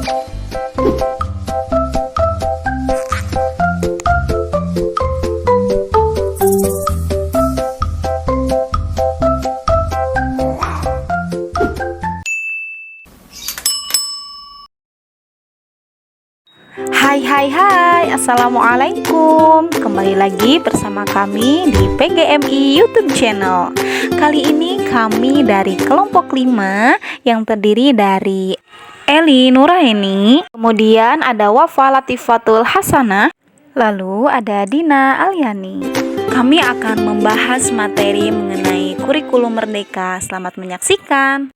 Hai, Assalamualaikum. Kembali lagi bersama kami di PGMI YouTube channel. Kali ini kami dari kelompok 5 yang terdiri dari Eli Nuraini, kemudian ada Wafa Latifatul Hasanah, lalu ada Dina Aliani. Kami akan membahas materi mengenai kurikulum merdeka. Selamat menyaksikan.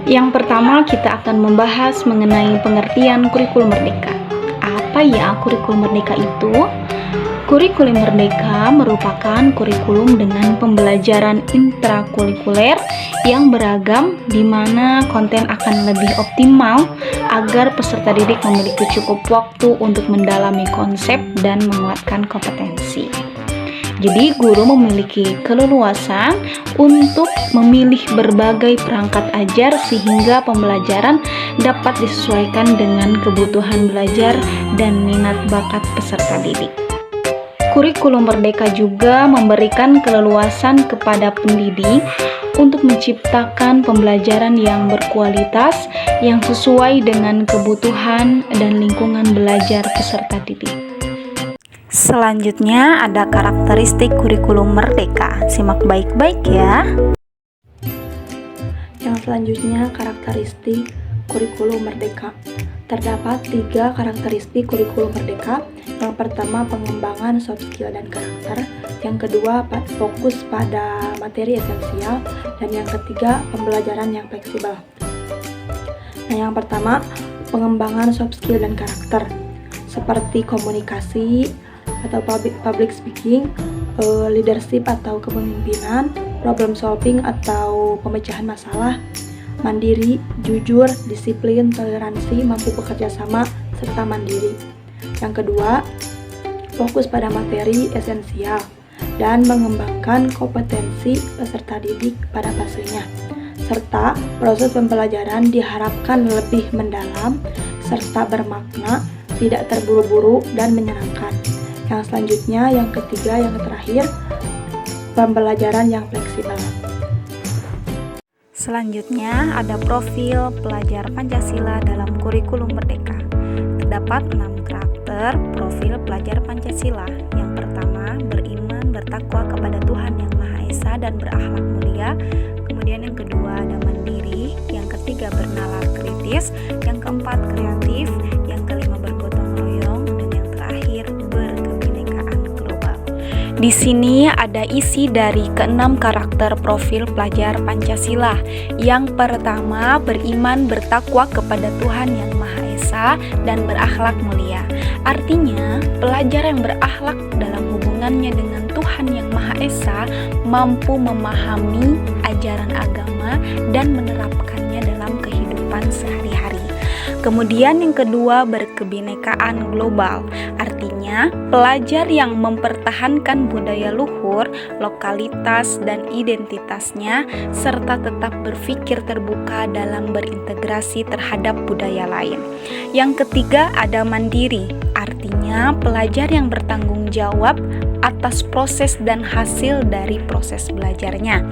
Yang pertama, kita akan membahas mengenai pengertian kurikulum merdeka. Apa ya kurikulum merdeka itu? Kurikulum merdeka merupakan kurikulum dengan pembelajaran intrakurikuler yang beragam, di mana konten akan lebih optimal agar peserta didik memiliki cukup waktu untuk mendalami konsep dan menguatkan kompetensi. Jadi guru memiliki keleluasan untuk memilih berbagai perangkat ajar sehingga pembelajaran dapat disesuaikan dengan kebutuhan belajar dan minat bakat peserta didik. Kurikulum merdeka juga memberikan keleluasan kepada pendidik untuk menciptakan pembelajaran yang berkualitas yang sesuai dengan kebutuhan dan lingkungan belajar peserta didik. Selanjutnya ada karakteristik kurikulum merdeka. Simak baik-baik ya. Yang selanjutnya karakteristik kurikulum merdeka. Terdapat 3 karakteristik kurikulum merdeka. Yang pertama, pengembangan soft skill dan karakter. Yang kedua, fokus pada materi esensial. Dan yang ketiga, pembelajaran yang fleksibel. Nah, yang pertama, pengembangan soft skill dan karakter, seperti komunikasi atau public speaking, leadership atau kepemimpinan, problem solving atau pemecahan masalah, mandiri, jujur, disiplin, toleransi, mampu bekerja sama, serta mandiri. Yang kedua, fokus pada materi esensial dan mengembangkan kompetensi peserta didik pada fasenya, serta proses pembelajaran diharapkan lebih mendalam serta bermakna, tidak terburu-buru dan menyenangkan. Yang selanjutnya, yang ketiga, yang terakhir, pembelajaran yang fleksibel. Selanjutnya ada profil pelajar Pancasila dalam kurikulum merdeka. Terdapat 6 karakter profil pelajar Pancasila. Yang pertama, beriman, bertakwa kepada Tuhan Yang Maha Esa dan berakhlak mulia. Kemudian yang kedua ada mandiri, yang ketiga bernalar kritis, yang keempat kreatif, yang kelima bergotong royong, dan yang terakhir berkebinekaan global. Di sini ada isi dari ke-6 karakter profil pelajar Pancasila. Yang pertama, beriman bertakwa kepada Tuhan Yang Maha Esa dan berakhlak mulia. Artinya, pelajar yang berakhlak dalam hubungannya dengan Tuhan Yang Maha Esa mampu memahami ajaran agama dan menerapkannya dalam kehidupan sehari-hari. Kemudian yang kedua, berkebinekaan global. Artinya, pelajar yang mempertahankan budaya luhur, lokalitas, dan identitasnya, serta tetap berpikir terbuka dalam berintegrasi terhadap budaya lain. Yang ketiga, ada mandiri. Artinya, pelajar yang bertanggung jawab atas proses dan hasil dari proses belajarnya.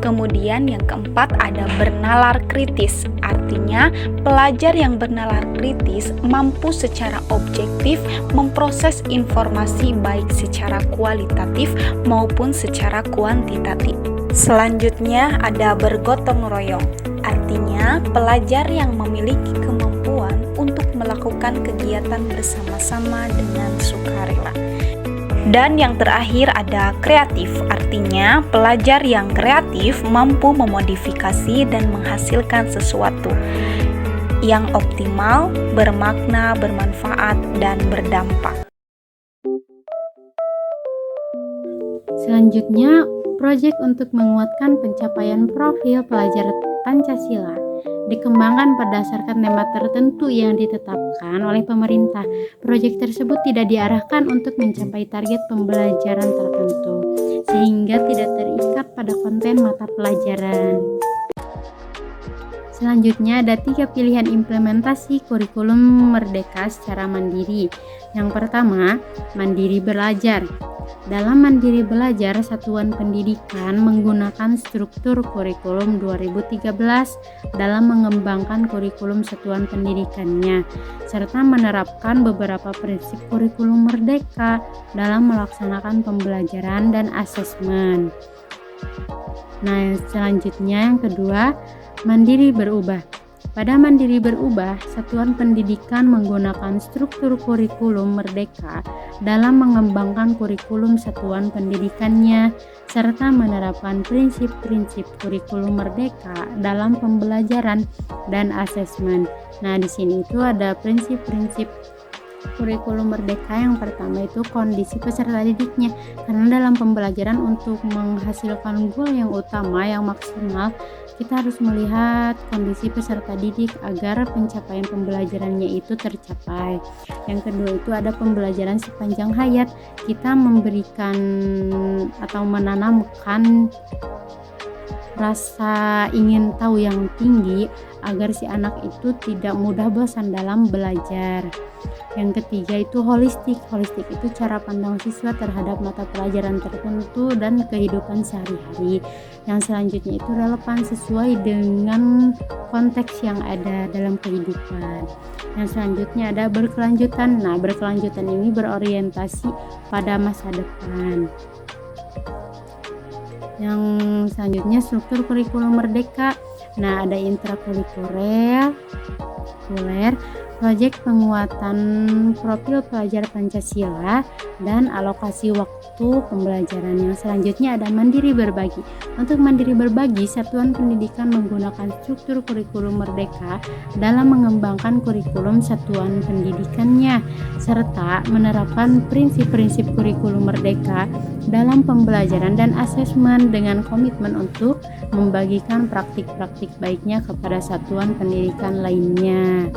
Kemudian yang keempat ada bernalar kritis. Artinya, pelajar yang bernalar kritis mampu secara objektif memproses informasi baik secara kualitatif maupun secara kuantitatif. Selanjutnya ada bergotong royong. Artinya, pelajar yang memiliki kemampuan untuk melakukan kegiatan bersama-sama dengan sukarela. Dan yang terakhir ada kreatif, artinya pelajar yang kreatif mampu memodifikasi dan menghasilkan sesuatu yang optimal, bermakna, bermanfaat, dan berdampak. Selanjutnya, proyek untuk menguatkan pencapaian profil pelajar Pancasila dikembangkan berdasarkan tema tertentu yang ditetapkan oleh pemerintah. Proyek tersebut tidak diarahkan untuk mencapai target pembelajaran tertentu, sehingga tidak terikat pada konten mata pelajaran. Selanjutnya ada 3 pilihan implementasi kurikulum merdeka secara mandiri. Yang pertama, mandiri belajar. Dalam mandiri belajar, satuan pendidikan menggunakan struktur kurikulum 2013 dalam mengembangkan kurikulum satuan pendidikannya, serta menerapkan beberapa prinsip kurikulum merdeka dalam melaksanakan pembelajaran dan asesmen. Nah, selanjutnya yang kedua, mandiri berubah. Pada mandiri berubah, satuan pendidikan menggunakan struktur kurikulum merdeka dalam mengembangkan kurikulum satuan pendidikannya serta menerapkan prinsip-prinsip kurikulum merdeka dalam pembelajaran dan asesmen. Nah, di sini itu ada prinsip-prinsip kurikulum merdeka. Yang pertama itu kondisi peserta didiknya, karena dalam pembelajaran untuk menghasilkan goal yang utama yang maksimal, kita harus melihat kondisi peserta didik agar pencapaian pembelajarannya itu tercapai. Yang kedua itu ada pembelajaran sepanjang hayat, kita memberikan atau menanamkan rasa ingin tahu yang tinggi agar si anak itu tidak mudah bosan dalam belajar. Yang ketiga itu holistik. Holistik itu cara pandang siswa terhadap mata pelajaran tertentu dan kehidupan sehari-hari. Yang selanjutnya itu relevan sesuai dengan konteks yang ada dalam kehidupan. Yang selanjutnya ada berkelanjutan. Nah, berkelanjutan ini berorientasi pada masa depan. Yang selanjutnya struktur kurikulum merdeka. Nah, ada intrakurikuler, proyek penguatan profil pelajar Pancasila, dan alokasi waktu pembelajaran. Yang selanjutnya ada mandiri berbagi. Untuk mandiri berbagi, satuan pendidikan menggunakan struktur kurikulum merdeka dalam mengembangkan kurikulum satuan pendidikannya serta menerapkan prinsip-prinsip kurikulum merdeka dalam pembelajaran dan asesmen dengan komitmen untuk membagikan praktik-praktik baiknya kepada satuan pendidikan lainnya.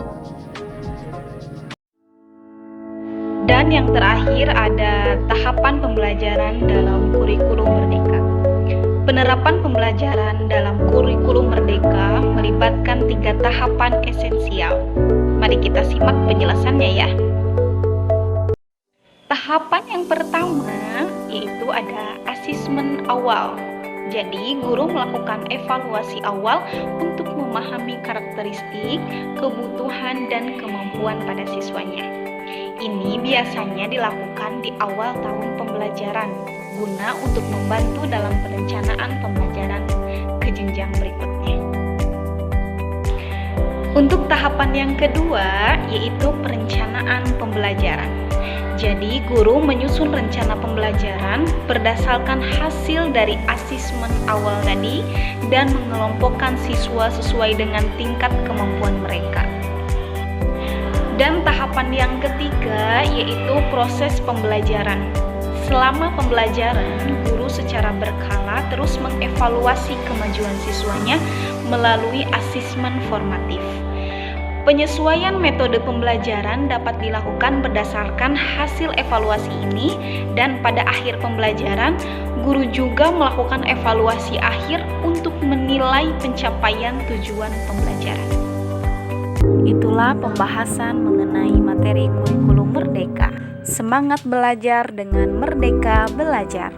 Dan yang terakhir ada tahapan pembelajaran dalam kurikulum merdeka. Penerapan pembelajaran dalam kurikulum merdeka melibatkan 3 tahapan esensial. Mari kita simak penjelasannya ya. Tahapan yang pertama yaitu ada asesmen awal. Jadi, guru melakukan evaluasi awal untuk memahami karakteristik, kebutuhan, dan kemampuan pada siswanya. Ini biasanya dilakukan di awal tahun pembelajaran, guna untuk membantu dalam perencanaan pembelajaran ke jenjang berikutnya. Untuk tahapan yang kedua, yaitu perencanaan pembelajaran. Jadi, guru menyusun rencana pembelajaran berdasarkan hasil dari asesmen awal tadi dan mengelompokkan siswa sesuai dengan tingkat kemampuan mereka. Dan tahapan yang ketiga yaitu proses pembelajaran. Selama pembelajaran, guru secara berkala terus mengevaluasi kemajuan siswanya melalui asesmen formatif. Penyesuaian metode pembelajaran dapat dilakukan berdasarkan hasil evaluasi ini, dan pada akhir pembelajaran, guru juga melakukan evaluasi akhir untuk menilai pencapaian tujuan pembelajaran. Itulah pembahasan mengenai materi kurikulum merdeka. Semangat belajar dengan Merdeka Belajar.